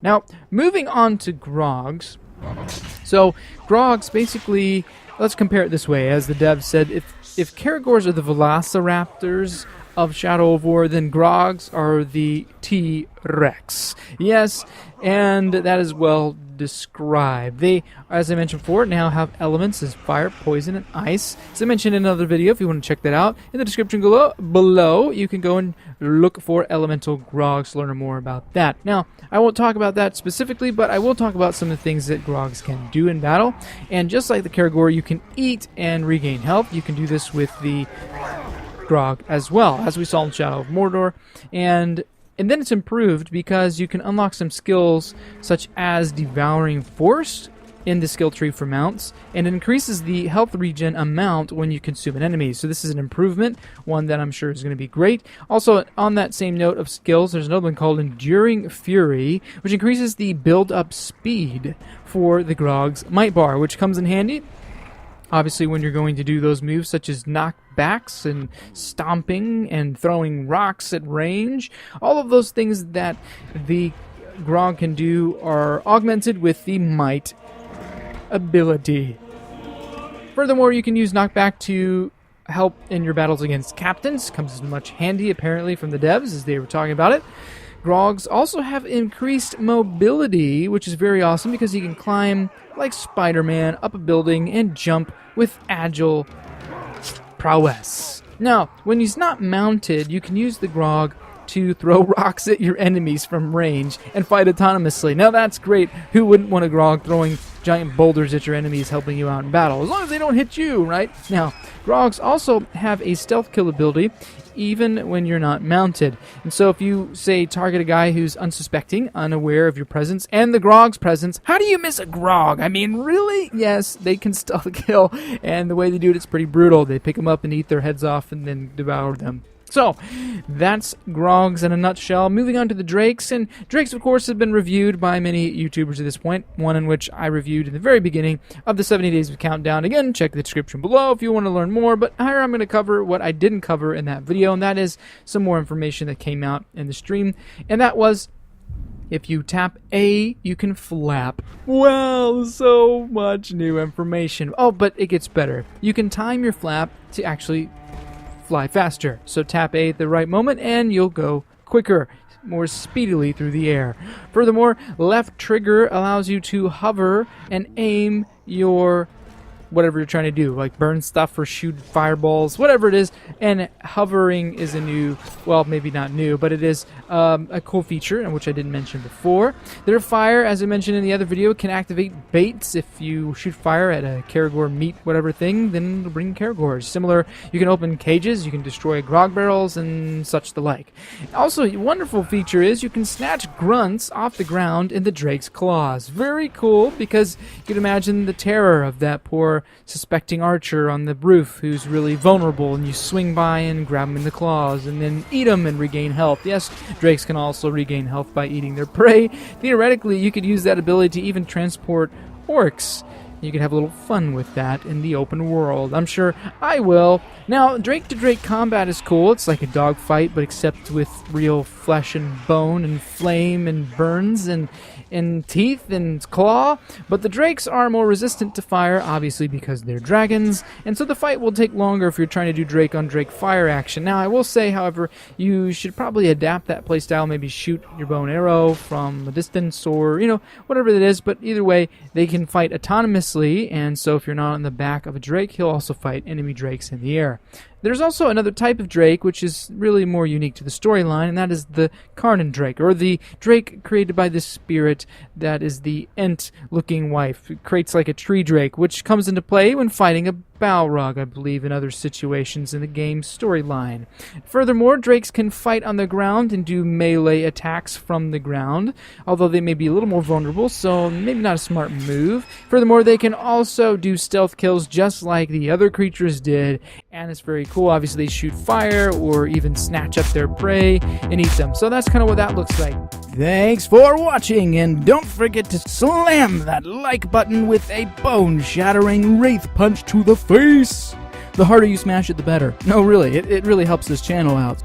Now, moving on to GRAUGs. So, GRAUGs basically, let's compare it this way. As the dev said, if Caragors are the velociraptors of Shadow of War, then GRAUGs are the T-Rex. Yes, and that is well described. They, as I mentioned before, now have elements as fire, poison, and ice. As I mentioned in another video, if you want to check that out, in the description below, you can go and look for elemental GRAUGs to learn more about that. Now, I won't talk about that specifically, but I will talk about some of the things that GRAUGs can do in battle. And just like the Caragor, you can eat and regain health. You can do this with the GRAUG as well, as we saw in Shadow of Mordor. And then it's improved because you can unlock some skills such as Devouring Force in the skill tree for mounts, and it increases the health regen amount when you consume an enemy. So this is an improvement, one that I'm sure is going to be great. Also, on that same note of skills, there's another one called Enduring Fury, which increases the build-up speed for the GRAUG's Might Bar, which comes in handy obviously when you're going to do those moves such as knockbacks and stomping and throwing rocks at range. All of those things that the GRAUG can do are augmented with the Might ability. Furthermore, you can use knockback to help in your battles against captains. Comes as much handy apparently from the devs as they were talking about it. GRAUGs also have increased mobility, which is very awesome because you can climb like Spider-Man up a building and jump with agile prowess. Now, when he's not mounted, you can use the GRAUG to throw rocks at your enemies from range and fight autonomously. Now that's great. Who wouldn't want a GRAUG throwing giant boulders at your enemies helping you out in battle? As long as they don't hit you, right? Now, GRAUGs also have a stealth kill ability even when you're not mounted. And so if you, say, target a guy who's unsuspecting, unaware of your presence, and the GRAUG's presence, how do you miss a GRAUG? I mean, really? Yes, they can stealth kill, and the way they do it's pretty brutal. They pick them up and eat their heads off and then devour them. So, that's GRAUGs in a nutshell. Moving on to the Drakes, and Drakes, of course, have been reviewed by many YouTubers at this point, one in which I reviewed in the very beginning of the 70 Days of Countdown. Again, check the description below if you want to learn more, but here I'm going to cover what I didn't cover in that video, and that is some more information that came out in the stream, and that was, if you tap A, you can flap. Well, so much new information. Oh, but it gets better. You can time your flap to actually fly faster. So tap A at the right moment and you'll go quicker, more speedily through the air. Furthermore, left trigger allows you to hover and aim your whatever you're trying to do, like burn stuff or shoot fireballs, whatever it is. And hovering is a new, well, maybe not new, but it is a cool feature, which I didn't mention before. Their fire, as I mentioned in the other video, can activate baits. If you shoot fire at a Caragor meat whatever thing, then it'll bring Caragors. Similar, you can open cages, you can destroy grog barrels, and such the like. Also, a wonderful feature is you can snatch grunts off the ground in the Drake's claws. Very cool, because you can imagine the terror of that poor suspecting archer on the roof who's really vulnerable, and you swing by and grab him in the claws and then eat him and regain health. Yes, Drakes can also regain health by eating their prey. Theoretically, you could use that ability to even transport orcs. You could have a little fun with that in the open world. I'm sure I will. Now, Drake-to-Drake combat is cool. It's like a dogfight, but except with real flesh and bone and flame and burns and teeth and claw. But the Drakes are more resistant to fire, obviously because they're dragons, and so the fight will take longer if you're trying to do Drake-on-Drake fire action. Now, I will say, however, you should probably adapt that playstyle, maybe shoot your bow and arrow from a distance or, whatever it is, but either way, they can fight autonomously, and so if you're not on the back of a Drake, he'll also fight enemy Drakes in the air. There's also another type of Drake, which is really more unique to the storyline, and that is the Carnan Drake, or the Drake created by the spirit that is the Ent-looking wife. It creates like a tree Drake, which comes into play when fighting a Balrog, I believe, in other situations in the game's storyline. Furthermore, Drakes can fight on the ground and do melee attacks from the ground, although they may be a little more vulnerable, so maybe not a smart move. Furthermore, they can also do stealth kills just like the other creatures did, and it's very cool. Obviously, they shoot fire or even snatch up their prey and eat them. So that's kind of what that looks like. Thanks for watching, and don't forget to slam that like button with a bone-shattering wraith punch to the face. The harder you smash it, the better. No, really, it really helps this channel out.